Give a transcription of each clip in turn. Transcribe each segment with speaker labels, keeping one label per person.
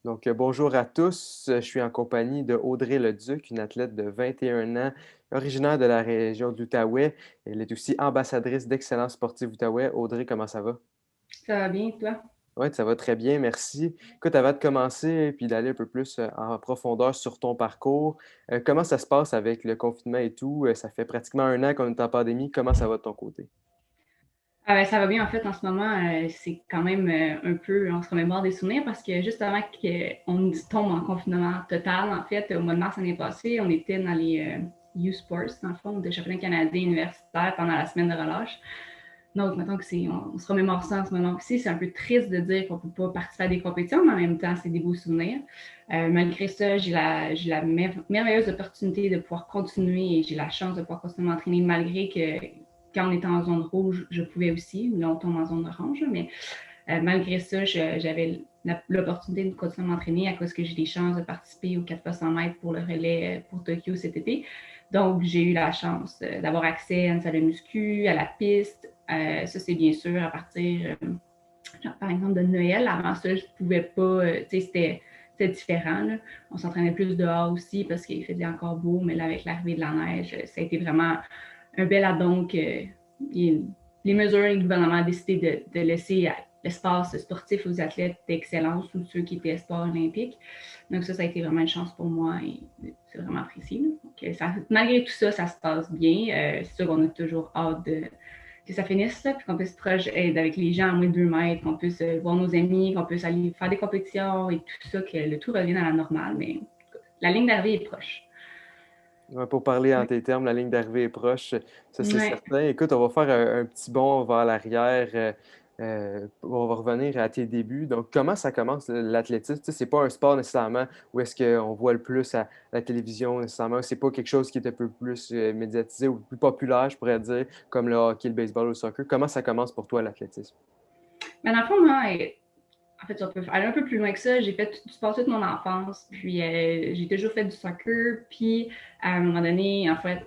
Speaker 1: Bonjour à tous. Je suis en compagnie de Audrey Leduc, une athlète de 21 ans, originaire de la région de l'Outaouais. Elle est aussi ambassadrice d'Excellence sportive Outaouais. Audrey, comment ça va?
Speaker 2: Ça va bien, toi?
Speaker 1: Oui, ça va très bien, merci. Écoute, avant de commencer puis d'aller un peu plus en profondeur sur ton parcours, comment ça se passe avec le confinement et tout? Ça fait pratiquement un an qu'on est en pandémie. Comment ça va de ton côté?
Speaker 2: Ça va bien, en fait, en ce moment, c'est quand même un peu, on se remémore des souvenirs parce que juste avant qu'on tombe en confinement total, en fait, au mois de mars l'année passée, on était dans les U-Sports, dans le fond, de championnat canadien universitaire pendant la semaine de relâche. Donc, maintenant on se remémore ça en ce moment aussi. C'est un peu triste de dire qu'on ne peut pas participer à des compétitions, mais en même temps, c'est des beaux souvenirs. Malgré ça, j'ai la merveilleuse opportunité de pouvoir continuer et j'ai la chance de pouvoir continuer à m'entraîner malgré que quand on était en zone rouge, je pouvais aussi. Là, on tombe en zone orange, mais malgré ça, j'avais l'opportunité de continuer à m'entraîner à cause que j'ai des chances de participer aux 4 x 100 mètres pour le relais pour Tokyo cet été. Donc, j'ai eu la chance d'avoir accès à une salle de muscu, à la piste. Ça, c'est bien sûr à partir, par exemple, de Noël. Avant ça, je ne pouvais pas, c'était différent. Là. On s'entraînait plus dehors aussi parce qu'il faisait encore beau, mais là, avec l'arrivée de la neige, ça a été vraiment un bel addon que les mesures, le gouvernement a décidé de laisser l'espace sportif aux athlètes d'excellence ou ceux qui étaient sport olympique. Donc ça a été vraiment une chance pour moi et c'est vraiment apprécié. Donc, malgré tout ça, ça se passe bien. C'est sûr qu'on a toujours hâte que ça finisse, puis qu'on puisse proche être avec les gens à moins de 2 mètres, qu'on puisse voir nos amis, qu'on puisse aller faire des compétitions et tout ça, que le tout revienne à la normale. Mais la ligne d'arrivée est proche.
Speaker 1: Ouais, pour parler en tes termes, la ligne d'arrivée est proche, ça c'est
Speaker 2: Ouais.
Speaker 1: certain. Écoute, on va faire un petit bond vers l'arrière. On va revenir à tes débuts. Donc, comment ça commence l'athlétisme? Tu sais, c'est pas un sport nécessairement où est-ce qu'on voit le plus à la télévision nécessairement. C'est pas quelque chose qui est un peu plus médiatisé ou plus populaire, je pourrais dire, comme le hockey, le baseball ou le soccer. Comment ça commence pour toi l'athlétisme?
Speaker 2: Mais dans le fond, moi, en fait, on peut aller un peu plus loin que ça. J'ai fait du sport toute mon enfance, puis j'ai toujours fait du soccer. Puis à un moment donné, en fait,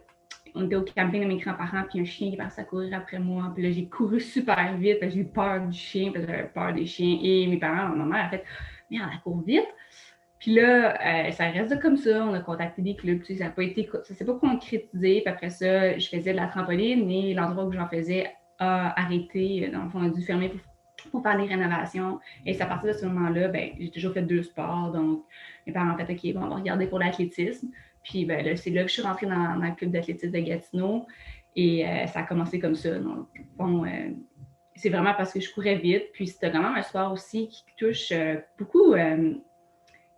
Speaker 2: on était au camping de mes grands-parents, puis un chien qui est parti à courir après moi. Puis là, j'ai couru super vite, parce que j'ai eu peur du chien, parce que j'avais peur des chiens. Et mes parents, ma mère a fait, merde, elle court vite. Puis là, ça reste comme ça. On a contacté des clubs, tu sais, ça s'est pas concrétisé. Puis après ça, je faisais de la trampoline, et l'endroit où j'en faisais a arrêté. Dans le fond, on a dû fermer pour faire des rénovations. Et c'est à partir de ce moment-là, ben, j'ai toujours fait deux sports. Donc, mes parents ont fait, OK, bon, on va regarder pour l'athlétisme. Puis ben, là, c'est là que je suis rentrée dans le club d'athlétisme de Gatineau. Et ça a commencé comme ça. Donc, bon, c'est vraiment parce que je courais vite. Puis c'était vraiment un sport aussi qui touche beaucoup,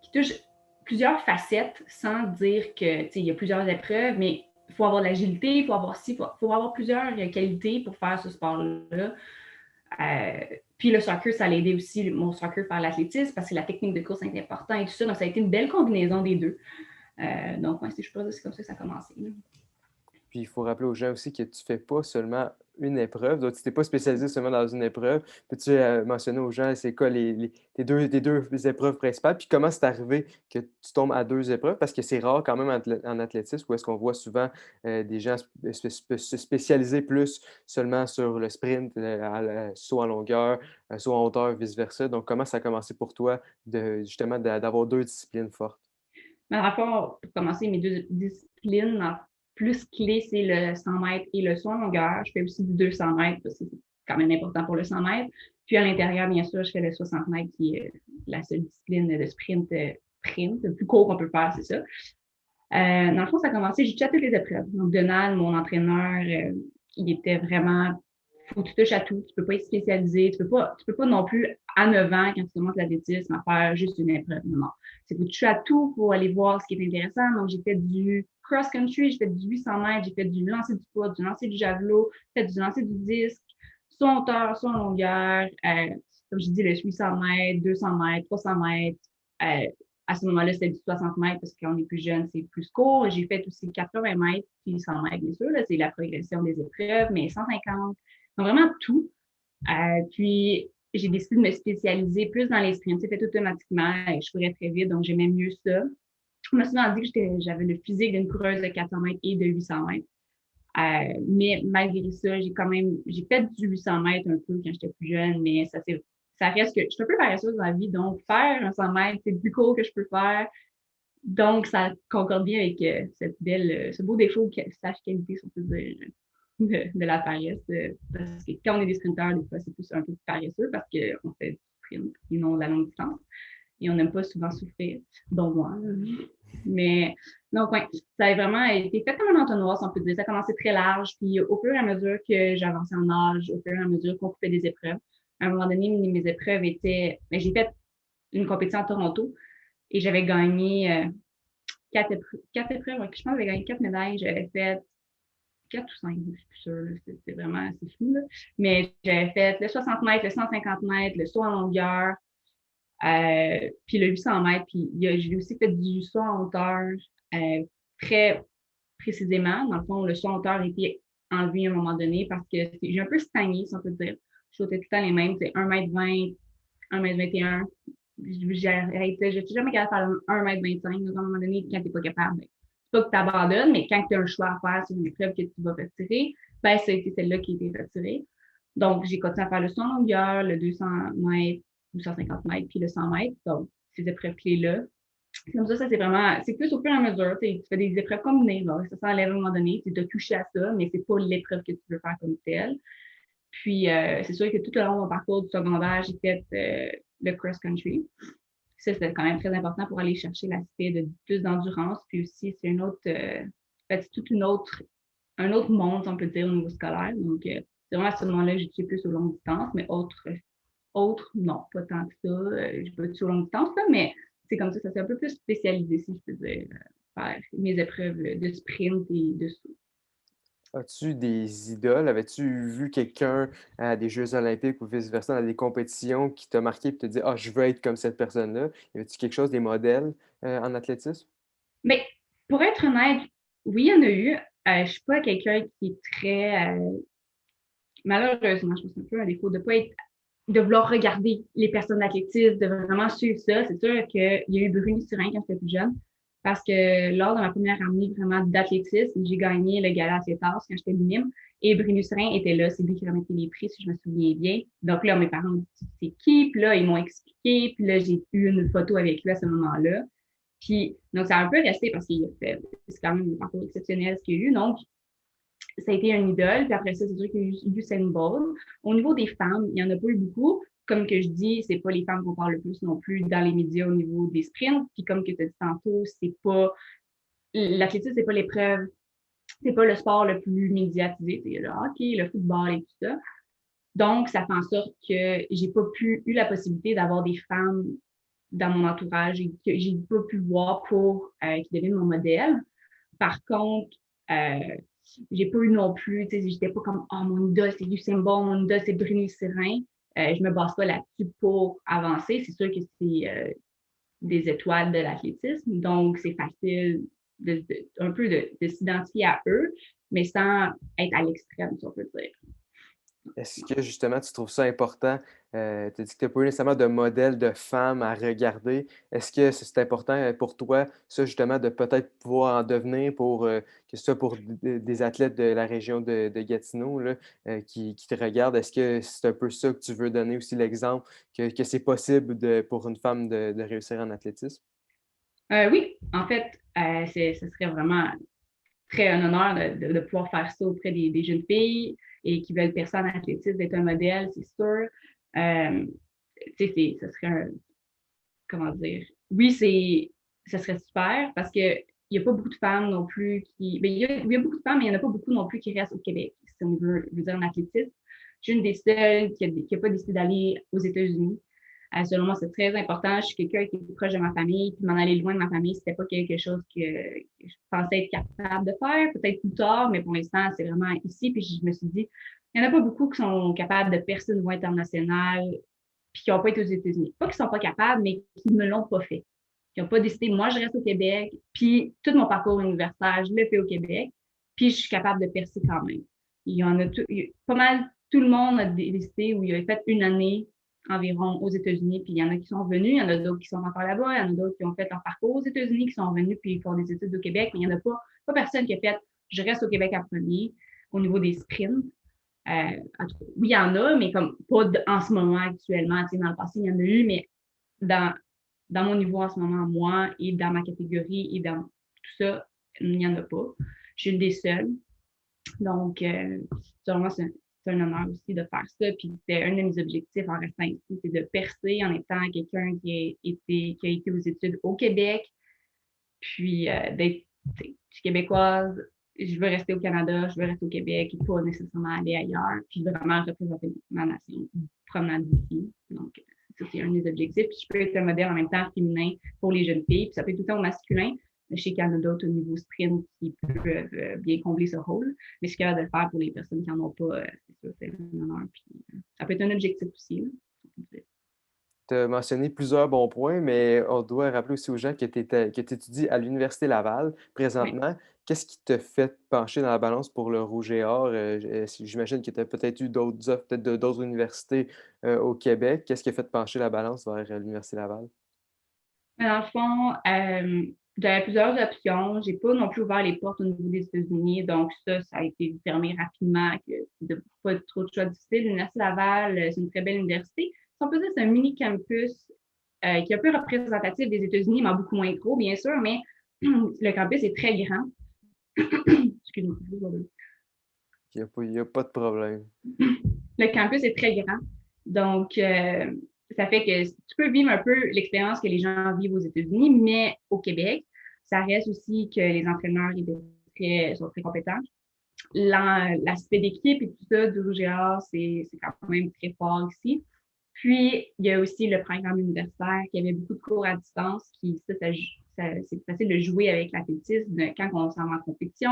Speaker 2: qui touche plusieurs facettes sans dire que, tu sais, il y a plusieurs épreuves, mais il faut avoir de l'agilité, il faut avoir faut avoir plusieurs qualités pour faire ce sport-là. Puis le soccer, ça l'a aidé aussi, mon soccer, faire l'athlétisme parce que la technique de course est importante et tout ça. Donc, ça a été une belle combinaison des deux. Donc, ouais, je pense que c'est comme ça que ça a commencé. Là.
Speaker 1: Puis il faut rappeler aux gens aussi que tu fais pas seulement une épreuve, donc tu t'es pas spécialisé seulement dans une épreuve. Peux-tu mentionner aux gens c'est quoi tes deux épreuves principales, puis comment c'est arrivé que tu tombes à deux épreuves, parce que c'est rare quand même en athlétisme où est-ce qu'on voit souvent des gens se spécialiser plus seulement sur le sprint, saut en longueur, saut en hauteur, vice-versa. Donc comment ça a commencé pour toi justement d'avoir deux disciplines fortes?
Speaker 2: Mais en rapport, pour commencer, mes deux disciplines plus clés, c'est le 100 mètres et le saut en longueur. Je fais aussi du 200 mètres parce que c'est quand même important pour le 100 mètres. Puis à l'intérieur, bien sûr, je fais le 60 mètres qui est la seule discipline de sprint print. Le plus court qu'on peut faire, c'est ça. Dans le fond, ça a commencé, j'ai touché à toutes les épreuves. Donc, Donald, mon entraîneur, il était vraiment, faut que tu touches à tout. Tu peux pas être spécialisé. Tu peux pas non plus, à 9 ans, quand tu commences l'athlétisme, à faire juste une épreuve. Non, non. C'est faut toucher à tout pour aller voir ce qui est intéressant. Donc, j'ai fait du cross-country, j'ai fait du 800 mètres, j'ai fait du lancer du poids, du lancer du javelot, j'ai fait du lancer du disque, soit en hauteur, soit en longueur. Comme je dis, le 800 mètres, 200 mètres, 300 mètres. Euh, à ce moment-là, c'était du 60 mètres parce qu'on est plus jeune, c'est plus court. J'ai fait aussi 80 mètres, puis 100 mètres, bien sûr. Là, c'est la progression des épreuves, mais 150. Donc, vraiment tout. Puis, j'ai décidé de me spécialiser plus dans les sprints. C'est fait automatiquement et je courais très vite, donc j'aimais mieux ça. Je me suis souvent dit que j'avais le physique d'une coureuse de 400 mètres et de 800 mètres. Mais malgré ça, j'ai fait du 800 mètres un peu quand j'étais plus jeune, mais ça reste que je suis un peu paresseuse dans la vie, donc faire un 100 mètres, c'est le plus court que je peux faire. Donc, ça concorde bien avec ce beau défaut, slash qualité, si on peut dire, de la paresse. Parce que quand on est des sprinteurs, des fois, c'est plus un peu paresseux parce qu'on fait du sprint et non de la longue distance. Et on n'aime pas souvent souffrir, dont moi. Mais donc, ouais, ça a vraiment été fait comme un entonnoir, si on peut dire. Ça a commencé très large, puis au fur et à mesure que j'avançais en âge, au fur et à mesure qu'on coupait des épreuves, à un moment donné, mes épreuves étaient... Ben, j'ai fait une compétition à Toronto et j'avais gagné 4 épreuves. Ouais, je pense que j'avais gagné 4 médailles. J'avais fait 4 ou 5, je suis plus sûre. C'était vraiment assez fou. Là. Mais j'avais fait le 60 mètres, le 150 mètres, le saut en longueur, puis le 800 mètres. Puis j'ai aussi fait du saut en hauteur très précisément. Dans le fond, le saut en hauteur a été enlevé à un moment donné parce que j'ai un peu stagné, si on peut dire. Je sautais tout le temps les mêmes, c'est 1m20, 1m21. J'étais jamais capable de faire 1m25. Donc, à un moment donné, quand t'es pas capable, ben, c'est pas que tu abandonnes, mais quand tu as un choix à faire sur une épreuve que tu vas retirer, ben, c'est celle-là qui a été retirée. Donc, j'ai continué à faire le 100 longueur, le 200 mètres, 250 mètres, puis le 100 mètres. Donc, ces épreuves clés-là. Comme ça, c'est vraiment, c'est plus au fur et à mesure. Tu fais des épreuves combinées, là, ça s'enlève à un moment donné, tu as touché à ça, mais c'est pas l'épreuve que tu veux faire comme telle. Puis, c'est sûr que tout au long de mon parcours du secondaire, j'ai fait le cross-country. Ça, c'était quand même très important pour aller chercher l'aspect de plus d'endurance. Puis aussi, c'est une autre, c'est tout un autre monde, on peut dire, au niveau scolaire. Donc, c'est vraiment à ce moment-là que j'ai plus aux longues distances, mais non, pas tant que ça. J'ai pas tout aux longues distances, là, mais c'est comme ça, ça s'est un peu plus spécialisé, si je peux dire, faire mes épreuves de sprint et de saut.
Speaker 1: As-tu des idoles? Avais-tu vu quelqu'un à des Jeux olympiques ou vice-versa dans des compétitions qui t'a marqué et te dit ah, je veux être comme cette personne-là? Y avait-tu quelque chose, des modèles en athlétisme?
Speaker 2: Mais pour être honnête, oui, il y en a eu. Je suis pas quelqu'un qui est très malheureusement, je pense un peu un défaut de pas être de vouloir regarder les personnes d'athlétisme, de vraiment suivre ça. C'est sûr qu'il y a eu Bruni Surin quand j'étais plus jeune, parce que lors de ma première année vraiment d'athlétisme, j'ai gagné le gala à Cétas quand j'étais minime, et Bruni Surin était là, c'est lui qui remettait les prix, si je me souviens bien. Donc là, mes parents m'ont dit, c'est qui? Puis là, ils m'ont expliqué, puis là, j'ai eu une photo avec lui à ce moment-là. Puis, donc, ça a un peu resté parce qu'il a fait, c'est quand même un parcours exceptionnel ce qu'il y a eu. Donc, ça a été un idole. Puis après ça, c'est sûr qu'il y a eu Usain Bolt. Au niveau des femmes, il n'y en a pas eu beaucoup. Comme que je dis, c'est pas les femmes qu'on parle le plus non plus dans les médias au niveau des sprints. Puis comme que tu as dit tantôt, c'est pas l'athlétisme, c'est pas l'épreuve, c'est pas le sport le plus médiatisé. C'est le hockey, le football et tout ça. Donc, ça fait en sorte que j'ai pas eu la possibilité d'avoir des femmes dans mon entourage et que j'ai pas pu voir pour qui deviennent mon modèle. Par contre, j'ai pas eu non plus, tu sais, j'étais pas comme, oh, mon idole, c'est Usain Bolt, mon idole, c'est Bruni Serin. Je me base pas là-dessus pour avancer. C'est sûr que c'est des étoiles de l'athlétisme, donc c'est facile un peu de s'identifier à eux, mais sans être à l'extrême, si on peut dire.
Speaker 1: Est-ce que justement tu trouves ça important? Tu as dit que tu n'as pas eu nécessairement de modèle de femme à regarder. Est-ce que c'est important pour toi, ça justement, de peut-être pouvoir en devenir pour que ce soit pour des athlètes de la région de Gatineau là, qui te regardent? Est-ce que c'est un peu ça que tu veux donner aussi l'exemple que c'est possible pour une femme de réussir en athlétisme?
Speaker 2: Oui, en fait, ce serait vraiment très un honneur de pouvoir faire ça auprès des jeunes filles et qui veulent percer en athlétisme, d'être un modèle, c'est sûr. Tu sais, ce serait comment dire, oui, ça serait super parce que il n'y a pas beaucoup de femmes non plus qui, il y a beaucoup de femmes, mais il n'y en a pas beaucoup non plus qui restent au Québec, si on veut dire en athlétisme. Je suis une des seules qui a pas décidé d'aller aux États-Unis. Selon moi, c'est très important. Je suis quelqu'un qui est proche de ma famille, puis m'en aller loin de ma famille, c'était pas quelque chose que je pensais être capable de faire, peut-être plus tard, mais pour l'instant, c'est vraiment ici. Puis je me suis dit, il n'y en a pas beaucoup qui sont capables de percer une voie internationale, puis qui n'ont pas été aux États-Unis. Pas qu'ils sont pas capables, mais qui ne l'ont pas fait. Qui n'ont pas décidé, moi, je reste au Québec, puis tout mon parcours universitaire, je le fais au Québec, puis je suis capable de percer quand même. Il y en a pas mal, tout le monde a décidé où il a fait une année environ aux États-Unis, puis il y en a qui sont venus, il y en a d'autres qui sont encore là-bas, il y en a d'autres qui ont fait leur parcours aux États-Unis, qui sont venus puis font des études au Québec, mais il n'y en a pas personne qui a fait je reste au Québec à premier au niveau des sprints. Oui, il y en a, mais comme pas en ce moment actuellement. Dans le passé, il y en a eu, mais dans, dans mon niveau en ce moment, moi, et dans ma catégorie, et dans tout ça, il n'y en a pas. Je suis une des seules. Donc, sûrement, c'est un honneur aussi de faire ça. Puis, c'était un de mes objectifs en restant ici, c'est de percer en étant quelqu'un qui a été aux études au Québec, puis d'être, je suis québécoise, je veux rester au Canada, je veux rester au Québec, et pas nécessairement aller ailleurs, puis vraiment représenter ma nation, promenant d'ici. Donc, ça, c'est un des objectifs. Puis, je peux être un modèle en même temps féminin pour les jeunes filles, puis ça peut être tout le temps au masculin. Je sais qu'il y en a d'autres au niveau sprint qui peuvent bien combler ce rôle, mais je suis capable de le faire pour les personnes qui n'en ont pas, c'est sûr, c'est un honneur. Puis, ça peut être un objectif aussi. Là.
Speaker 1: Tu as mentionné plusieurs bons points, mais on doit rappeler aussi aux gens que tu étudies à l'Université Laval
Speaker 2: Ouais.
Speaker 1: présentement. Qu'est-ce qui te fait pencher dans la balance pour le Rouge et Or? J'imagine que tu as peut-être eu d'autres offres, peut-être d'autres universités au Québec. Qu'est-ce qui a fait pencher la balance vers l'Université Laval?
Speaker 2: Mais dans le fond, j'avais plusieurs options. J'ai pas non plus ouvert les portes au niveau des États-Unis. Donc, ça a été fermé rapidement, que de pas trop de choix difficiles. L'Université Laval, c'est une très belle université. Si on peut dire, c'est un mini campus qui est un peu représentatif des États-Unis, mais beaucoup moins gros, bien sûr, mais le campus est très grand. Excuse-moi.
Speaker 1: Il y a pas de problème.
Speaker 2: Le campus est très grand. Donc, ça fait que tu peux vivre un peu l'expérience que les gens vivent aux États-Unis, mais au Québec, ça reste aussi que les entraîneurs sont très compétents. L'aspect d'équipe et tout ça du RUGA, c'est quand même très fort ici. Puis, il y a aussi le programme universitaire qui avait beaucoup de cours à distance, qui, c'est facile de jouer avec l'athlétisme quand on s'en va en compétition.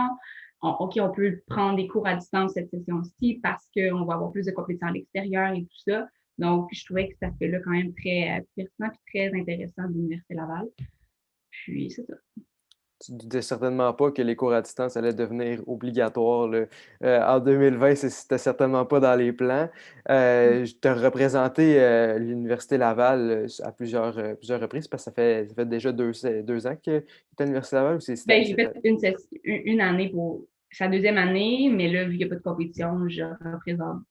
Speaker 2: OK, on peut prendre des cours à distance cette session-ci parce qu'on va avoir plus de compétitions à l'extérieur et tout ça. Donc, je trouvais que cet aspect-là quand même très pertinent et très intéressant de l'Université Laval. Puis, c'est ça.
Speaker 1: Tu ne doutais certainement pas que les cours à distance allaient devenir obligatoires là. En 2020, c'était certainement pas dans les plans. Je t'ai représenté l'Université Laval à plusieurs reprises parce que ça fait déjà 2 ans que tu es à l'Université Laval ou
Speaker 2: Ben, j'ai fait une année pour sa deuxième année, mais là, vu qu'il n'y a pas de compétition, je représente.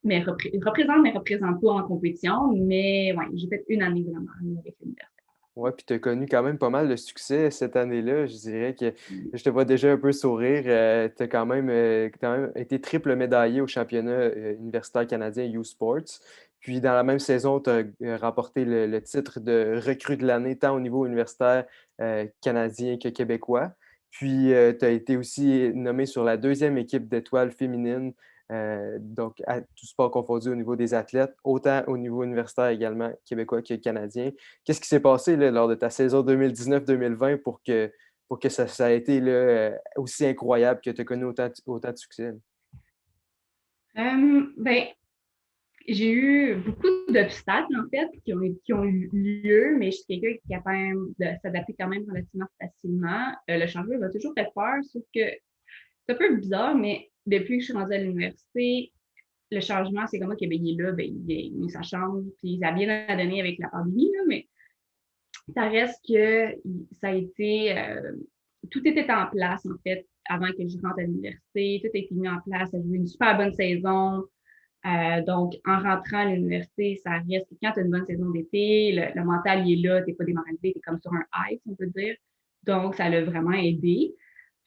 Speaker 2: Mais représente pas en compétition. Mais ouais, j'ai fait une année vraiment avec l'université.
Speaker 1: Ouais, puis tu as connu quand même pas mal de succès cette année-là. Je dirais que je te vois déjà un peu sourire. Tu as quand même été triple médaillé au championnat universitaire canadien U Sports. Puis dans la même saison, tu as remporté le titre de recrue de l'année, tant au niveau universitaire canadien que québécois. Puis tu as été aussi nommé sur la deuxième équipe d'étoiles féminines, donc à tout sport confondu au niveau des athlètes, autant au niveau universitaire également québécois que canadien. Qu'est-ce qui s'est passé là, lors de ta saison 2019-2020 pour que ça a été là, aussi incroyable que tu as connu autant de succès?
Speaker 2: Ben, j'ai eu beaucoup d'obstacles, en fait, qui ont eu lieu, mais je suis quelqu'un qui est capable de s'adapter quand même relativement facilement. Le changement va toujours faire peur, sauf que c'est un peu bizarre, mais depuis que je suis rendue à l'université, le changement, c'est comme moi, que ben, il est là, ben, ça change, puis ça a bien donné avec la pandémie, là, mais ça reste que ça a été, tout était en place, en fait, avant que je rentre à l'université. Tout a été mis en place. J'ai eu une super bonne saison. Donc, en rentrant à l'université, ça reste que quand tu as une bonne saison d'été, le mental, il est là, tu n'es pas démoralisé, tu es comme sur un high, on peut dire. Donc, ça l'a vraiment aidé.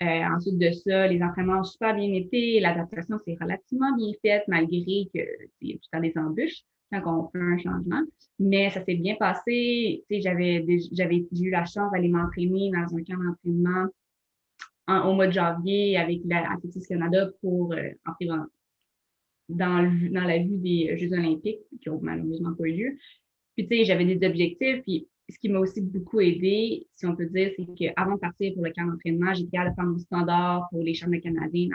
Speaker 2: Ensuite de ça, les entraînements ont super bien été. L'adaptation s'est relativement bien faite, malgré que il y a tout le temps des embûches quand on fait un changement. Mais ça s'est bien passé. J'ai eu la chance d'aller m'entraîner dans un camp d'entraînement au mois de janvier avec l'Athlétisme Canada pour entrer dans la vue des Jeux olympiques, qui ont malheureusement pas eu lieu. Puis, tu sais, j'avais des objectifs. Puis, ce qui m'a aussi beaucoup aidé, si on peut dire, c'est qu'avant de partir pour le camp d'entraînement, j'étais capable de faire mon standard pour les championnats canadiens.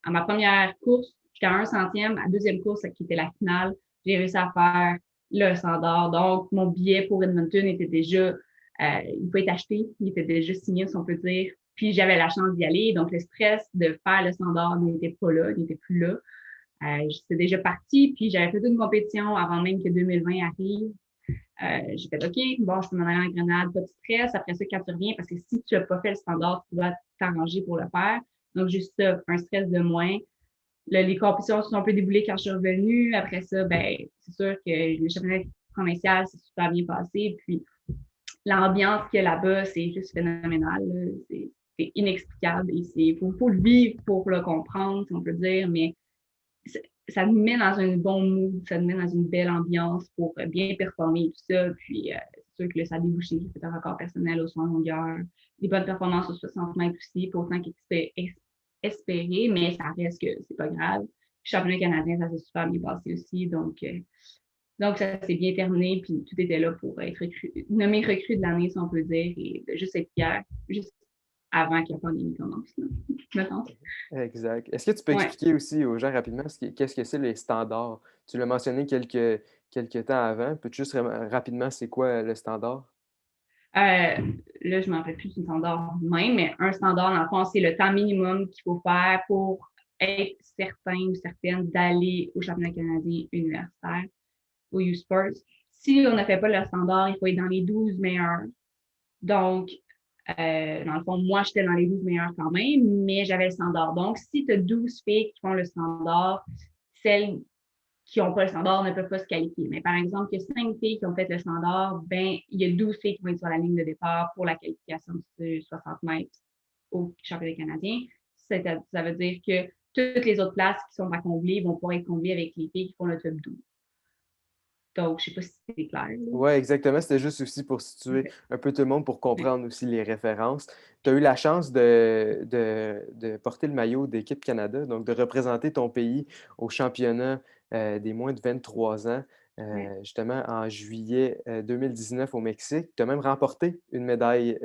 Speaker 2: À ma première course, j'étais à un centième. À la deuxième course, qui était la finale, j'ai réussi à faire le standard. Donc, mon billet pour Edmonton était déjà, il peut être acheté, il était déjà signé, si on peut dire. Puis, j'avais la chance d'y aller. Donc, le stress de faire le standard n'était pas là, n'était plus là. J'étais déjà partie, puis j'avais fait une compétition avant même que 2020 arrive. J'ai fait OK, bon, je peux m'en aller en Grenade, pas de stress. Après ça, quand tu reviens, parce que si tu n'as pas fait le standard, tu dois t'arranger pour le faire. Donc, juste ça, un stress de moins. les compétitions sont un peu déboulées quand je suis revenue. Après ça, ben, c'est sûr que le championnat provincial s'est super bien passé. Puis l'ambiance qu'il y a là-bas, c'est juste phénoménal. C'est inexplicable. Et faut le vivre pour le comprendre, si on peut dire, mais ça nous met dans un bon mood, ça nous met dans une belle ambiance pour bien performer et tout ça. Puis, c'est sûr que là, ça a débouché. J'ai fait un record personnel au 100 longueur, des bonnes performances aux 60 mètres aussi, pas autant qu'espéré, mais ça reste que c'est pas grave. Le championnat canadien, ça s'est super bien passé aussi. Donc ça s'est bien terminé, puis tout était là pour être nommé recrue de l'année, si on peut dire, et de juste être fier, juste avant que la pandémie commence, là, mettons.
Speaker 1: Exact. Est-ce que tu peux
Speaker 2: Ouais.
Speaker 1: expliquer aussi aux gens rapidement qu'est-ce que c'est les standards? Tu l'as mentionné quelques temps avant. Peux-tu juste rapidement, c'est quoi le standard?
Speaker 2: Là, je ne m'en rappelle plus du standard même, mais un standard, dans le fond, c'est le temps minimum qu'il faut faire pour être certain ou certaine d'aller au championnat canadien universitaire, au U-Sports. Si on ne fait pas le standard, il faut être dans les 12 meilleurs. Donc, dans le fond, moi, j'étais dans les 12 meilleurs quand même, mais j'avais le standard. Donc, si tu as 12 filles qui font le standard, celles qui n'ont pas le standard ne peuvent pas se qualifier. Mais par exemple, il y a 5 filles qui ont fait le standard, ben, il y a 12 filles qui vont être sur la ligne de départ pour la qualification de 60 mètres au championnat canadien. Ça veut dire que toutes les autres places qui sont pas comblées vont pouvoir être comblées avec les filles qui font le top 12. Donc, je ne sais pas si c'est clair.
Speaker 1: Oui, exactement. C'était juste aussi pour situer
Speaker 2: Okay.
Speaker 1: un peu tout le monde, pour
Speaker 2: Ouais.
Speaker 1: comprendre aussi les références. Tu as eu la chance de porter le maillot d'Équipe Canada, donc de représenter ton pays au championnat des moins de 23 ans,
Speaker 2: Ouais.
Speaker 1: justement en juillet 2019 au Mexique. Tu as même remporté une médaille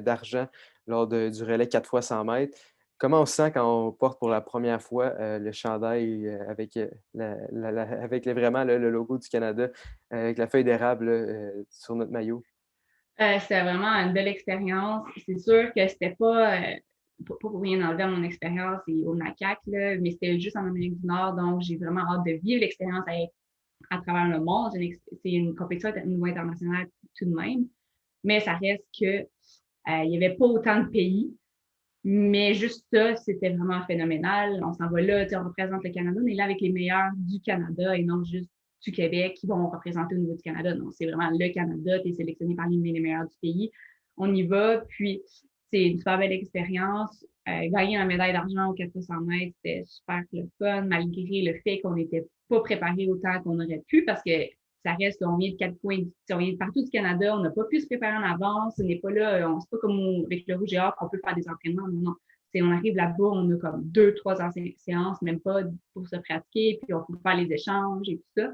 Speaker 1: d'argent lors du relais 4 fois 100 mètres. Comment on se sent quand on porte pour la première fois le chandail avec, avec vraiment le logo du Canada, avec la feuille d'érable là, sur notre maillot?
Speaker 2: C'était vraiment une belle expérience. C'est sûr que c'était pas pour rien enlever à mon expérience et au NACAC, là, mais c'était juste en Amérique du Nord, donc j'ai vraiment hâte de vivre l'expérience à travers le monde. C'est une compétition au niveau international tout de même, mais ça reste que il n'y avait pas autant de pays. Mais juste ça, c'était vraiment phénoménal. On s'en va là, on représente le Canada, on est là avec les meilleurs du Canada et non juste du Québec qui vont représenter au niveau du Canada. Non, c'est vraiment le Canada, tu es sélectionné parmi les meilleurs du pays. On y va, puis c'est une super belle expérience. Gagner la médaille d'argent au 400 mètres, c'était super le fun, malgré le fait qu'on n'était pas préparé autant qu'on aurait pu, parce que ça reste qu'on vient de quatre coins, on vient de partout du Canada, on n'a pas pu se préparer en avance, on n'est pas là, c'est pas comme avec le Rouge et Or qu'on peut faire des entraînements, non, non. On arrive là-bas, on a comme 2, 3 séances, même pas pour se pratiquer, puis on peut faire les échanges et tout ça.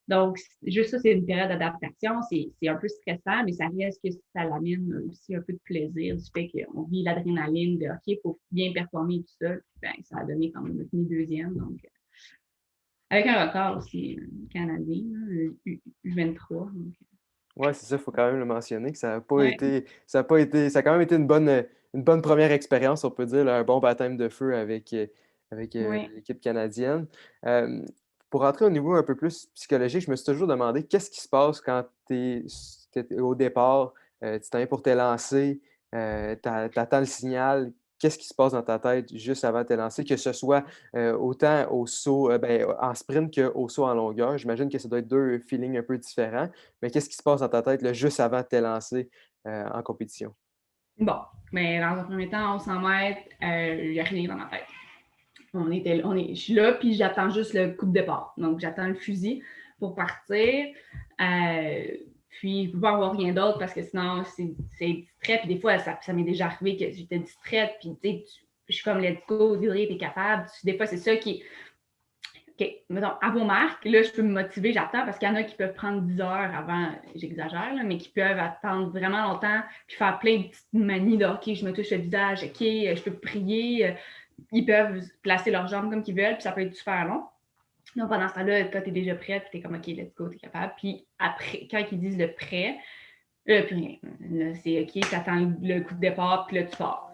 Speaker 2: Donc, juste ça, c'est une période d'adaptation. C'est un peu stressant, mais ça reste que ça l'amène aussi un peu de plaisir du fait qu'on vit l'adrénaline de OK, il faut bien performer et tout ça. Puis, ben, ça a donné quand même fini deuxième. Donc, avec un record aussi canadien, U23. Donc,
Speaker 1: Oui, c'est ça, il faut quand même le mentionner que ça n'a pas
Speaker 2: ouais,
Speaker 1: été, ça a quand même été une bonne première expérience, on peut dire, là, un bon baptême de feu avec
Speaker 2: ouais.
Speaker 1: l'équipe canadienne. Euh, pour rentrer au niveau un peu plus psychologique, je me suis toujours demandé qu'est-ce qui se passe quand tu es au départ, tu t'en viens pour te lancer, tu attends le signal. Qu'est-ce qui se passe dans ta tête juste avant de te lancer, que ce soit autant au saut en sprint qu'au saut en longueur? J'imagine que ça doit être deux feelings un peu différents. Mais qu'est-ce qui se passe dans ta tête là, juste avant de te lancer en compétition?
Speaker 2: Bon, mais dans un premier temps, on s'en mètres, il n'y a rien dans ma tête. Je suis là, puis j'attends juste le coup de départ. Donc, j'attends le fusil pour partir. Puis, je ne peux pas avoir rien d'autre parce que sinon, c'est distrait. Puis, des fois, ça m'est déjà arrivé que j'étais distraite. Puis, tu sais, je suis comme, let's go, Audrey, t'es capable. Des fois, c'est ça qui. OK, mettons, à vos marques, là, je peux me motiver, j'attends parce qu'il y en a qui peuvent prendre 10 heures avant, j'exagère, là, mais qui peuvent attendre vraiment longtemps puis faire plein de petites manies de OK, je me touche le visage, OK, je peux prier. Ils peuvent placer leurs jambes comme qu'ils veulent, puis ça peut être super long. Donc, pendant ce temps-là, toi, t'es déjà prête, puis t'es comme, OK, let's go, t'es capable. Puis après, quand ils disent le prêt, plus rien. Là, c'est OK, t'attends le coup de départ, puis là, tu pars.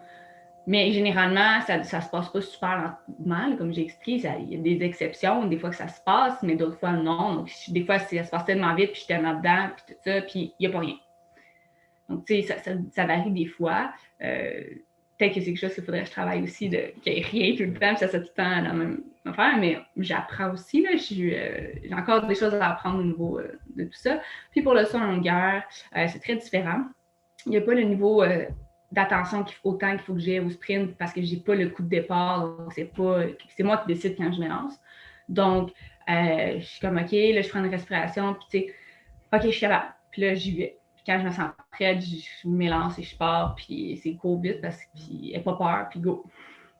Speaker 2: Mais généralement, ça se passe pas super lentement, comme j'ai expliqué. Il y a des exceptions, des fois que ça se passe, mais d'autres fois, non. Donc, des fois, ça se passe tellement vite, puis je suis tellement dedans, puis tout ça, puis il n'y a pas rien. Donc, tu sais, ça varie des fois. peut-être que c'est quelque chose qu'il faudrait que je travaille aussi, qu'il n'y ait rien tout le temps, puis ça soit tout le temps la même affaire, mais j'apprends aussi, là, j'ai encore des choses à apprendre au niveau de tout ça. Puis pour le saut en longueur, c'est très différent. Il n'y a pas le niveau d'attention autant qu'il faut que j'ai au sprint parce que j'ai pas le coup de départ, donc c'est moi qui décide quand je me lance. Donc, je suis comme, OK, là, je prends une respiration, puis tu sais, OK, je suis capable. Puis là, j'y vais. Puis quand je me sens prête, je m'élance et je pars, puis c'est court vite, parce que puis n'aie pas peur, puis go.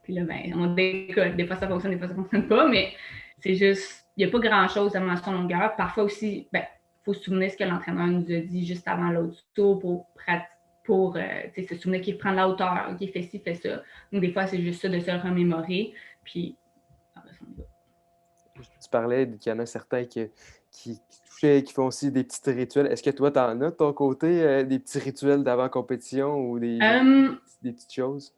Speaker 2: Puis là, ben, on décolle. Des fois, ça fonctionne, des fois, ça fonctionne pas, mais c'est juste, il n'y a pas grand-chose à mention longueur. Parfois aussi, ben, il faut se souvenir ce que l'entraîneur nous a dit juste avant l'autre tour pour se souvenir qu'il prend la hauteur, qu'il fait ci, fait ça. Donc, des fois, c'est juste ça de se le remémorer. Puis, après ça, on y va.
Speaker 1: Tu parlais qu'il y en a certains qui touchaient, qui font aussi des petits rituels. Est-ce que toi, tu en as de ton côté des petits rituels d'avant-compétition ou des petites choses?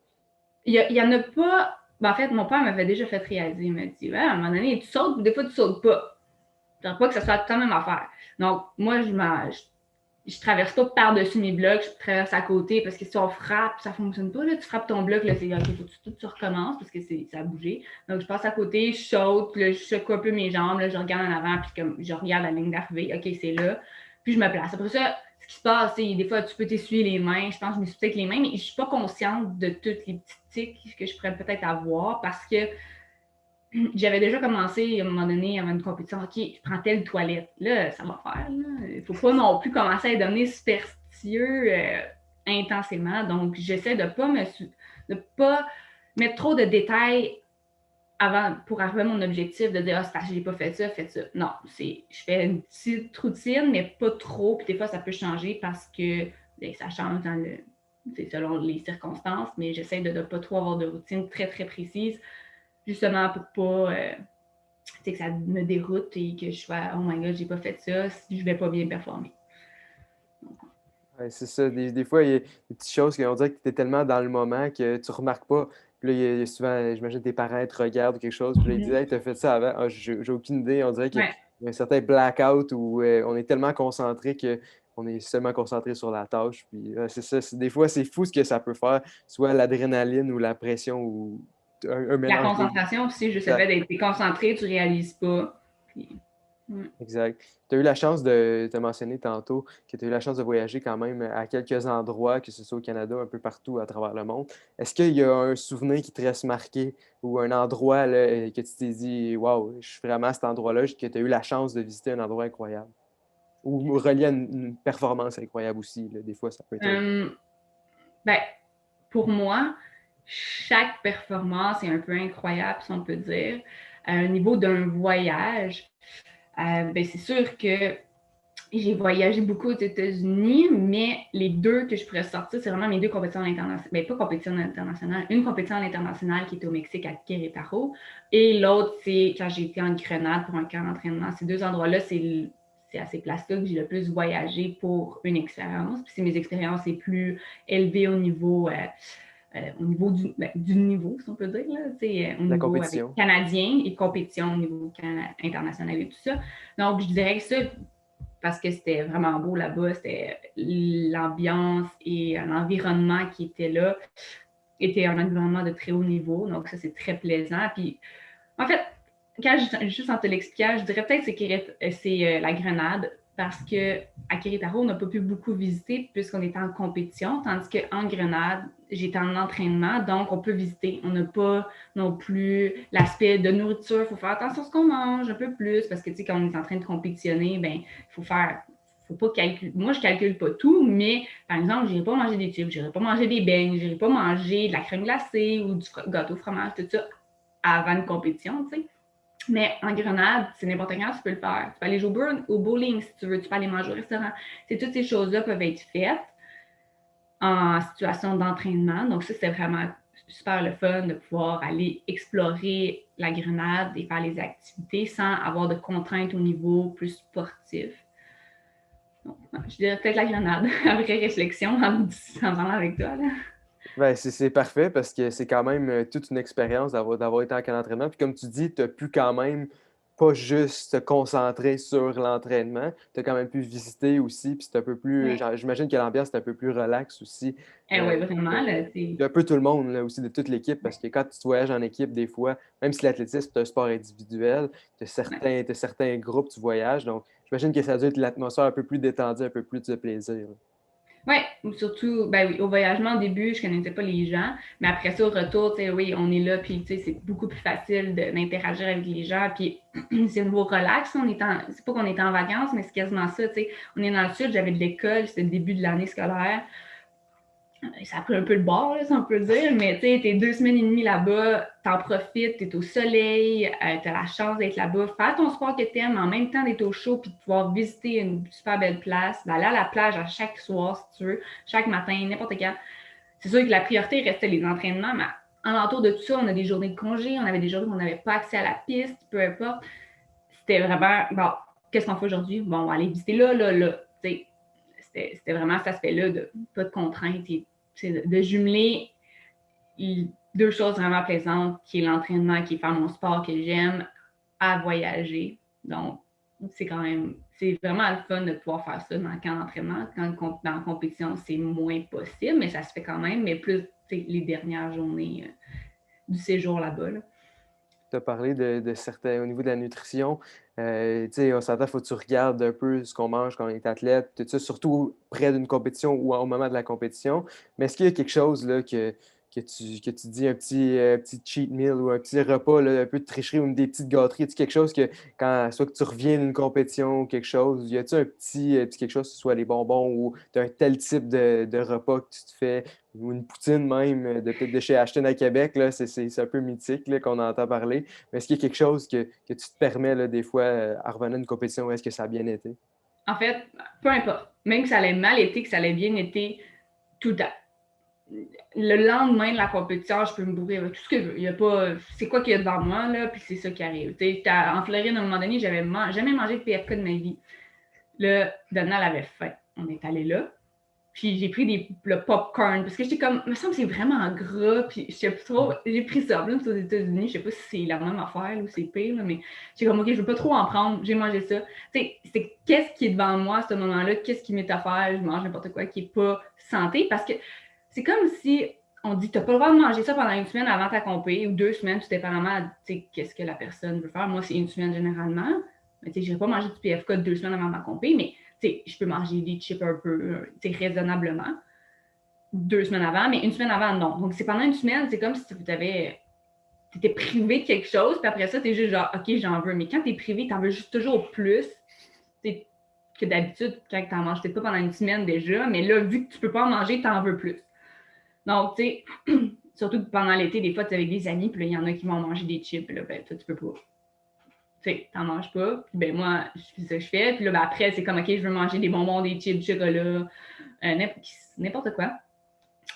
Speaker 2: Il y en a pas. Ben, en fait, mon père m'avait déjà fait réaliser. Il m'a dit, ouais, à un moment donné, tu sautes, des fois, tu sautes pas. Je ne pas que ce soit tout la même affaire. Donc, moi, je traverse pas par-dessus mes blocs, je traverse à côté parce que si on frappe, ça fonctionne pas. Là, tu frappes ton bloc, là, c'est OK, faut que tu recommences parce que ça a bougé. Donc, je passe à côté, je saute, puis là, je secoue un peu mes jambes, là, je regarde en avant, puis comme je regarde la ligne d'arrivée, OK, c'est là. Puis je me place. Après ça, ce qui se passe, c'est des fois, tu peux t'essuyer les mains. Je pense que je me suis peut-être les mains, mais je suis pas consciente de toutes les petites tics que je pourrais peut-être avoir parce que j'avais déjà commencé à un moment donné avant une compétition. OK, je prends telle toilette. Là, ça va faire. Il ne faut pas non plus commencer à devenir superstitieux intensément. Donc, j'essaie de ne pas mettre trop de détails avant pour arriver à mon objectif de dire ah, c'est parce que j'ai pas fait ça, fait ça. Non, je fais une petite routine, mais pas trop. Puis des fois, ça peut changer parce que bien, ça change selon les circonstances, mais j'essaie de ne pas trop avoir de routine très, très précise justement pour pas que ça me déroute et que je sois oh my god, j'ai pas fait ça, si je vais pas bien performer.
Speaker 1: Ouais, c'est ça. Des fois, il y a des petites choses qu'on dirait que tu es tellement dans le moment que tu remarques pas. Puis là, il y a souvent, j'imagine, tes parents te regardent ou quelque chose. Puis là, ils disent hey, t'as fait ça avant. Ah, j'ai aucune idée. On dirait qu'il
Speaker 2: Ouais.
Speaker 1: y a un certain blackout où on est tellement concentré qu'on est seulement concentré sur la tâche. Puis c'est ça. Des fois, c'est fou ce que ça peut faire, soit l'adrénaline ou la pression ou un
Speaker 2: La
Speaker 1: mélange des deux.
Speaker 2: concentration aussi, juste le
Speaker 1: Exact.
Speaker 2: fait d'être concentré, tu réalises pas. Puis,
Speaker 1: Exact. Tu as eu la chance de te mentionner tantôt que tu as eu la chance de voyager quand même à quelques endroits, que ce soit au Canada, un peu partout à travers le monde. Est-ce qu'il y a un souvenir qui te reste marqué ou un endroit là, que tu t'es dit waouh, je suis vraiment à cet endroit-là, que tu as eu la chance de visiter un endroit incroyable? Ou relié à une performance incroyable aussi, là, des fois, ça peut être.
Speaker 2: Ben, pour moi, chaque performance est un peu incroyable, si on peut dire. Au niveau d'un voyage, ben, c'est sûr que j'ai voyagé beaucoup aux États-Unis, mais les deux que je pourrais sortir, c'est vraiment mes deux compétitions internationales. Ben, pas compétition internationale, une compétition internationale qui était au Mexique à Querétaro, et l'autre, c'est quand j'ai été en Grenade pour un camp d'entraînement. Ces deux endroits-là, c'est à ces places-là que j'ai le plus voyagé pour une expérience. Puis c'est mes expériences les plus élevées au niveau du niveau, si on peut dire, là, au
Speaker 1: La
Speaker 2: niveau avec
Speaker 1: compétition.
Speaker 2: canadien et compétition au niveau international et tout ça. Donc, je dirais que ça, parce que c'était vraiment beau là-bas, c'était l'ambiance et l'environnement qui était là, était un environnement de très haut niveau. Donc, ça, c'est très plaisant. Puis, en fait, juste en te l'expliquant, je dirais peut-être que c'est la Grenade parce qu'à Querétaro, on n'a pas pu beaucoup visiter puisqu'on était en compétition, tandis qu'en Grenade, j'étais en entraînement, donc on peut visiter. On n'a pas non plus l'aspect de nourriture, il faut faire attention à ce qu'on mange un peu plus parce que, tu sais, quand on est en train de compétitionner, ben, il faut pas calculer. Moi, je calcule pas tout, mais par exemple, je n'irai pas manger des chips, je n'irai pas manger des beignes, je n'irai pas manger de la crème glacée ou du gâteau fromage, tout ça avant une compétition, tu sais. Mais en Grenade, c'est n'importe quand, tu peux le faire. Tu peux aller jouer au bowling si tu veux, tu peux aller manger au restaurant. Toutes ces choses-là peuvent être faites en situation d'entraînement. Donc, ça, c'est vraiment super le fun de pouvoir aller explorer la Grenade et faire les activités sans avoir de contraintes au niveau plus sportif. Donc, je dirais peut-être la Grenade, après réflexion, en parlant avec toi. Là.
Speaker 1: Ben, c'est parfait parce que c'est quand même toute une expérience d'avoir été en camp d'entraînement. Puis comme tu dis, tu as pu quand même pas juste te concentrer sur l'entraînement. Tu as quand même pu visiter aussi, puis c'est un peu plus.
Speaker 2: Ouais.
Speaker 1: J'imagine que l'ambiance est un peu plus relaxe aussi.
Speaker 2: Eh ouais, vraiment, là,
Speaker 1: Il y a un peu tout le monde, là, aussi, de toute l'équipe, parce que quand tu voyages en équipe, des fois, même si l'athlétisme est un sport individuel, tu as
Speaker 2: ouais.
Speaker 1: certains groupes, tu voyages. Donc, j'imagine que ça doit être l'atmosphère un peu plus détendue, un peu plus de plaisir.
Speaker 2: Ouais, ou surtout, ben oui, au voyagement, au début, je connaissais pas les gens, mais après ça, au retour, tu sais, oui, on est là, puis tu sais, c'est beaucoup plus facile d'interagir avec les gens, puis c'est un nouveau relax, c'est pas qu'on est en vacances, mais c'est quasiment ça, tu sais, on est dans le sud, j'avais de l'école, c'était le début de l'année scolaire, ça a pris un peu le bord, là, si on peut dire, mais tu sais, t'es 2 semaines et demie là-bas, t'en profites, t'es au soleil, t'as la chance d'être là-bas, faire ton sport que t'aimes, en même temps d'être au chaud, puis de pouvoir visiter une super belle place, d'aller à la plage à chaque soir, si tu veux, chaque matin, n'importe quand. C'est sûr que la priorité restait les entraînements, mais alentour de tout ça, on a des journées de congé, on avait des journées où on n'avait pas accès à la piste, peu importe. C'était vraiment, bon, qu'est-ce qu'on fait aujourd'hui? Bon, on va aller visiter là, là, là. Tu sais, c'était vraiment cet aspect-là de pas de contraintes et de jumeler deux choses vraiment plaisantes, qui est l'entraînement, qui est faire mon sport que j'aime, à voyager. Donc, c'est quand même, c'est vraiment le fun de pouvoir faire ça dans le camp d'entraînement. Quand dans la compétition, c'est moins possible, mais ça se fait quand même, mais plus les dernières journées du séjour là-bas. Là.
Speaker 1: Tu as parlé de certains, au niveau de la nutrition. Tu sais, on s'entend, il faut que tu regardes un peu ce qu'on mange quand on est athlète, tout ça, surtout près d'une compétition ou au moment de la compétition. Mais est-ce qu'il y a quelque chose là, que tu dis, petit cheat meal ou un petit repas, là, un peu de tricherie ou des petites gâteries, tu quelque chose que quand soit que tu reviens d'une compétition ou quelque chose, y a-tu un petit quelque chose, que ce soit les bonbons ou tu as un tel type de repas que tu te fais? Ou une poutine même, peut-être de chez Ashton à Québec, là, c'est un peu mythique là, qu'on entend parler. Mais est-ce qu'il y a quelque chose que tu te permets là, des fois à revenir à une compétition où est-ce que ça a bien été?
Speaker 2: En fait, peu importe. Même que ça allait mal été, que ça allait bien été, tout le temps. Le lendemain de la compétition, je peux me bourrer avec tout ce que je veux. Il y a pas, c'est quoi qu'il y a devant moi, là, puis c'est ça qui arrive. En Floride, à un moment donné, j'avais jamais mangé de PFK de ma vie. Là, Donald avait faim. On est allé là. Puis j'ai pris le popcorn parce que j'étais comme, il me semble que c'est vraiment gras. Puis je sais plus trop, j'ai pris ça. Là, aux États-Unis, je sais pas si c'est la même affaire là, ou c'est pire, là, mais j'ai comme, ok, je veux pas trop en prendre. J'ai mangé ça. Tu sais, c'est qu'est-ce qui est devant moi à ce moment-là, qu'est-ce qui m'est offert. Je mange n'importe quoi qui est pas santé parce que c'est comme si on dit, t'as pas le droit de manger ça pendant une semaine avant ta compé ou 2 semaines, tout dépendamment, tu sais, qu'est-ce que la personne veut faire. Moi, c'est une semaine généralement. Mais tu sais, je vais pas manger du PFK 2 semaines avant ma compé, mais je peux manger des chips un peu raisonnablement 2 semaines avant, mais une semaine avant, non. Donc, c'est pendant une semaine, c'est comme si tu étais privé de quelque chose, puis après ça, tu es juste genre, OK, j'en veux. Mais quand tu es privé, tu en veux juste toujours plus que d'habitude quand tu en manges peut-être pas pendant une semaine déjà, mais là, vu que tu peux pas en manger, tu en veux plus. Donc, tu sais, surtout pendant l'été, des fois, tu es avec des amis, puis là, il y en a qui vont manger des chips, puis là, ben, toi, tu peux pas. Tu sais, t'en manges pas. Puis ben moi, c'est ça que je fais. Puis là, ben, après, c'est comme, OK, je veux manger des bonbons, des chips, du chocolat, n'importe quoi.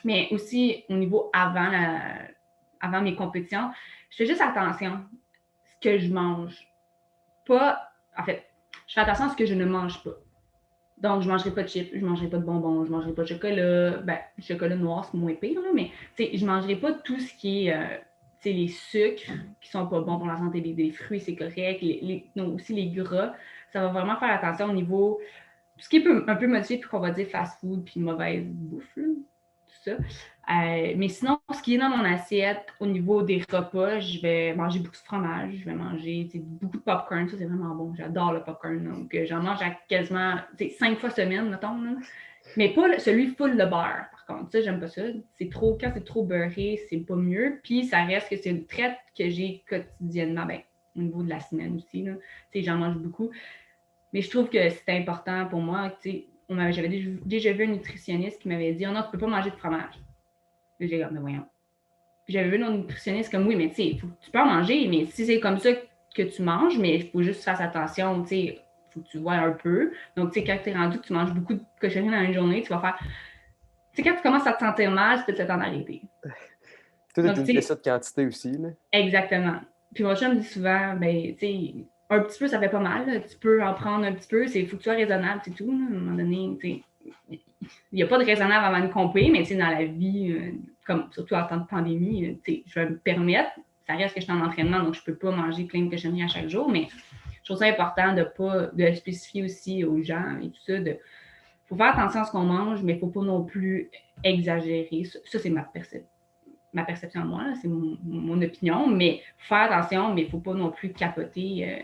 Speaker 2: Mais aussi, au niveau avant mes compétitions, je fais juste attention à ce que je mange. Pas, en fait, je fais attention à ce que je ne mange pas. Donc, je ne mangerai pas de chips, je ne mangerai pas de bonbons, je ne mangerai pas de chocolat. Ben, le chocolat noir, c'est moins pire, là, mais je ne mangerai pas tout ce qui est les sucres qui sont pas bons pour la santé, des fruits, c'est correct. Non, aussi les gras. Ça va vraiment faire attention au niveau. Tout ce qui est un peu modifié, puis qu'on va dire fast food, puis mauvaise bouffe, là, tout ça. Mais sinon, ce qui est dans mon assiette, au niveau des repas, je vais manger beaucoup de fromage, je vais manger beaucoup de popcorn, ça c'est vraiment bon, j'adore le popcorn, donc j'en mange quasiment 5 fois semaine, mettons, là. Mais pas celui full de beurre, par contre, ça j'aime pas ça, quand c'est trop beurré, c'est pas mieux, puis ça reste que c'est une traite que j'ai quotidiennement, ben, au niveau de la semaine aussi, là, j'en mange beaucoup, mais je trouve que c'est important pour moi, j'avais déjà vu un nutritionniste qui m'avait dit, oh non, tu peux pas manger de fromage. J'ai dit, mais voyons. Puis j'avais vu une nutritionniste comme, oui, mais tu peux en manger, mais si c'est comme ça que tu manges, mais il faut juste faire attention, il faut que tu vois un peu. Donc, quand tu es rendu que tu manges beaucoup de cochonneries dans une journée, tu vas faire. Quand tu commences à te sentir mal, c'est peut-être le temps d'arrêter.
Speaker 1: Tout est
Speaker 2: Donc,
Speaker 1: une question de quantité aussi, là.
Speaker 2: exactement. Puis mon chum me dit souvent, ben, un petit peu, ça fait pas mal. Là. Tu peux en prendre un petit peu, il faut que tu sois raisonnable, c'est tout. Là. À un moment donné, il n'y a pas de raisonnable avant une compé, mais dans la vie, comme surtout en temps de pandémie, je vais me permettre. ça reste que je suis en entraînement, donc je peux pas manger plein de cochonneries à chaque jour, mais je trouve ça important de spécifier aussi aux gens et tout ça. Faut faire attention à ce qu'on mange, mais il faut pas non plus exagérer. Ça c'est ma perception à moi, c'est mon opinion, mais faut faire attention, mais il faut pas non plus capoter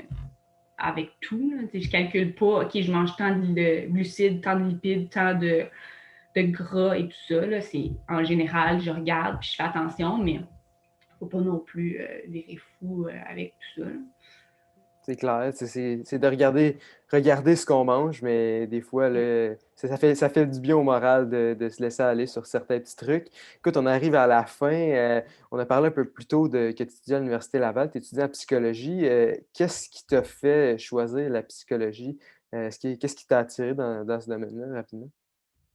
Speaker 2: avec tout. Là. Je calcule pas, OK, je mange tant de glucides, tant de lipides, tant de gras et tout ça. Là. En général, je regarde puis je fais attention, mais il ne faut pas non plus virer fou avec tout ça. Là.
Speaker 1: C'est clair, c'est de regarder ce qu'on mange, mais des fois, là, ça fait du bien au moral de se laisser aller sur certains petits trucs. Écoute, on arrive à la fin. On a parlé un peu plus tôt que tu étudies à l'Université Laval, tu étudies en psychologie. Qu'est-ce qui t'a fait choisir la psychologie? Qu'est-ce qui t'a attiré dans ce domaine-là, rapidement?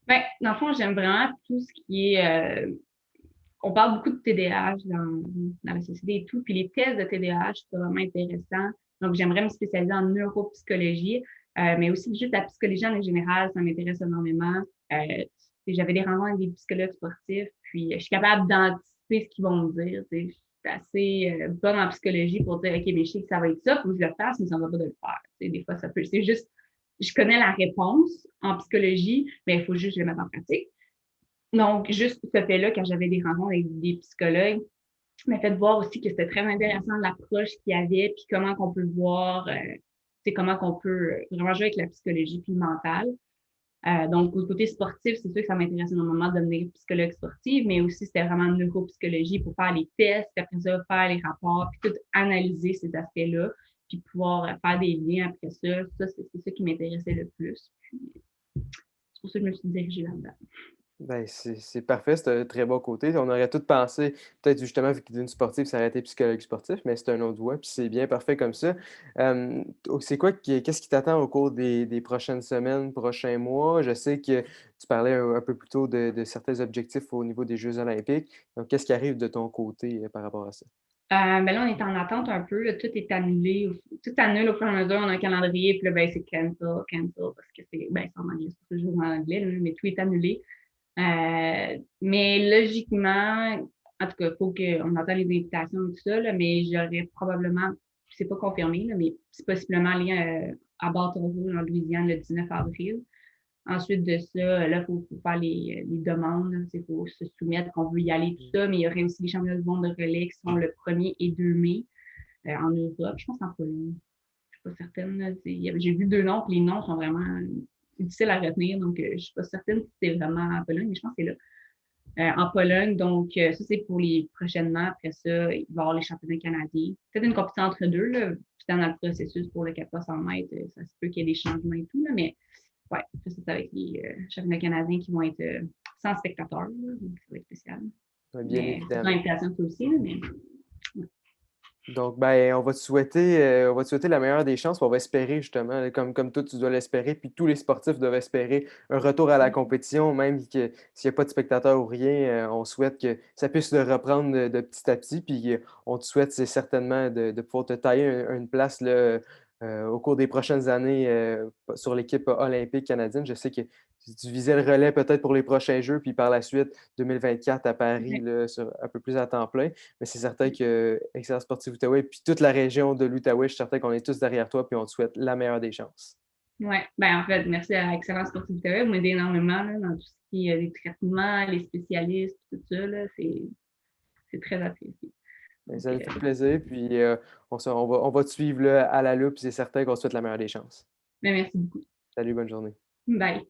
Speaker 2: Ben, dans le fond, j'aime vraiment tout ce qui est on parle beaucoup de TDAH dans la société et tout, puis les tests de TDAH, c'est vraiment intéressant. Donc, j'aimerais me spécialiser en neuropsychologie, mais aussi juste la psychologie en général, ça m'intéresse énormément. J'avais des rencontres avec des psychologues sportifs, puis je suis capable d'anticiper ce qu'ils vont me dire. Je suis assez bonne en psychologie pour dire, OK, mais je sais que ça va être ça, faut que je le fasse, mais ça ne va pas de le faire. Des fois, c'est juste, je connais la réponse en psychologie, mais il faut juste le mettre en pratique. Donc, juste ce fait-là, quand j'avais des rencontres avec des psychologues, m'a fait voir aussi que c'était très intéressant l'approche qu'il y avait, puis comment qu'on peut voir, c'est comment qu'on peut vraiment jouer avec la psychologie puis le mental. Donc, au côté sportif, c'est sûr que ça m'intéresse énormément de devenir psychologue sportive, mais aussi c'était vraiment neuropsychologie pour faire les tests, puis après ça, faire les rapports, puis tout analyser ces aspects-là, puis pouvoir faire des liens après ça. Ça, c'est ça qui m'intéressait le plus. Puis, c'est pour ça que je me suis dirigée là-dedans.
Speaker 1: Ben, c'est parfait, c'est un très bon côté. On aurait tout pensé, peut-être justement, vu qu'il est une sportive, ça aurait été psychologue sportif, mais c'est un autre voie, puis c'est bien parfait comme ça. C'est quoi, qu'est-ce qui t'attend au cours des prochaines semaines, prochains mois? Je sais que tu parlais un peu plus tôt de certains objectifs au niveau des Jeux olympiques. Donc, qu'est-ce qui arrive de ton côté par rapport à ça?
Speaker 2: Ben là, on est en attente un peu. Là, tout est annulé. Tout annule au fur et à mesure. On a un calendrier, puis là, ben, c'est cancel, parce que c'est en anglais, c'est toujours en anglais, là, mais tout est annulé. Mais logiquement, en tout cas, il faut qu'on entende les invitations et tout ça, là, mais j'aurais probablement, c'est pas confirmé, là, mais c'est possiblement lié à Baton Rouge, en Louisiane, le 19 avril. Ensuite de ça, là, il faut faire les demandes. Il faut se soumettre qu'on veut y aller, tout ça. Mais il y aurait aussi les championnats du monde de relais qui sont le 1er et 2 mai en Europe. Je pense en Pologne. Je ne suis pas certaine. J'ai vu 2 noms, puis les noms sont vraiment difficiles à retenir. Donc, je ne suis pas certaine si c'est vraiment en Pologne, mais je pense que c'est là. En Pologne, donc ça, c'est pour les prochainement. Après ça, il va y avoir les championnats canadiens. Peut-être une compétition entre deux, là. Puis dans le processus pour le 400 mètres, ça se peut qu'il y ait des changements et tout, là, mais ouais, ça, c'est avec les championnats canadiens qui vont être sans spectateurs, là, donc ça va être spécial.
Speaker 1: Ouais, bien
Speaker 2: Mais c'est une
Speaker 1: évidemment.
Speaker 2: invitation ça aussi, là, mais ouais.
Speaker 1: Donc, ben, on va te souhaiter la meilleure des chances. On va espérer justement, là, comme toi, tu dois l'espérer, puis tous les sportifs doivent espérer un retour à la compétition, même que s'il n'y a pas de spectateurs ou rien, on souhaite que ça puisse le reprendre de petit à petit. Puis on te souhaite, c'est certainement de pouvoir te tailler une place là, au cours des prochaines années sur l'équipe olympique canadienne. Je sais que tu visais le relais peut-être pour les prochains Jeux, puis par la suite, 2024 à Paris,
Speaker 2: Ouais.
Speaker 1: là, un peu plus à temps plein. Mais c'est certain que Excellence Sportive Outaouais, puis toute la région de l'Outaouais, je suis certain qu'on est tous derrière toi, puis on te souhaite la meilleure des chances.
Speaker 2: Ouais. Ben, en fait, merci à Excellence Sportivité. Vous m'aidez énormément là, dans tout ce qui est les traitements, les spécialistes, tout ça. Là, c'est très apprécié.
Speaker 1: Ben,
Speaker 2: Donc,
Speaker 1: ça nous fait plaisir, puis on va te suivre là, à la loupe, puis c'est certain qu'on te souhaite la meilleure des chances.
Speaker 2: ben, merci beaucoup.
Speaker 1: Salut, bonne journée.
Speaker 2: Bye.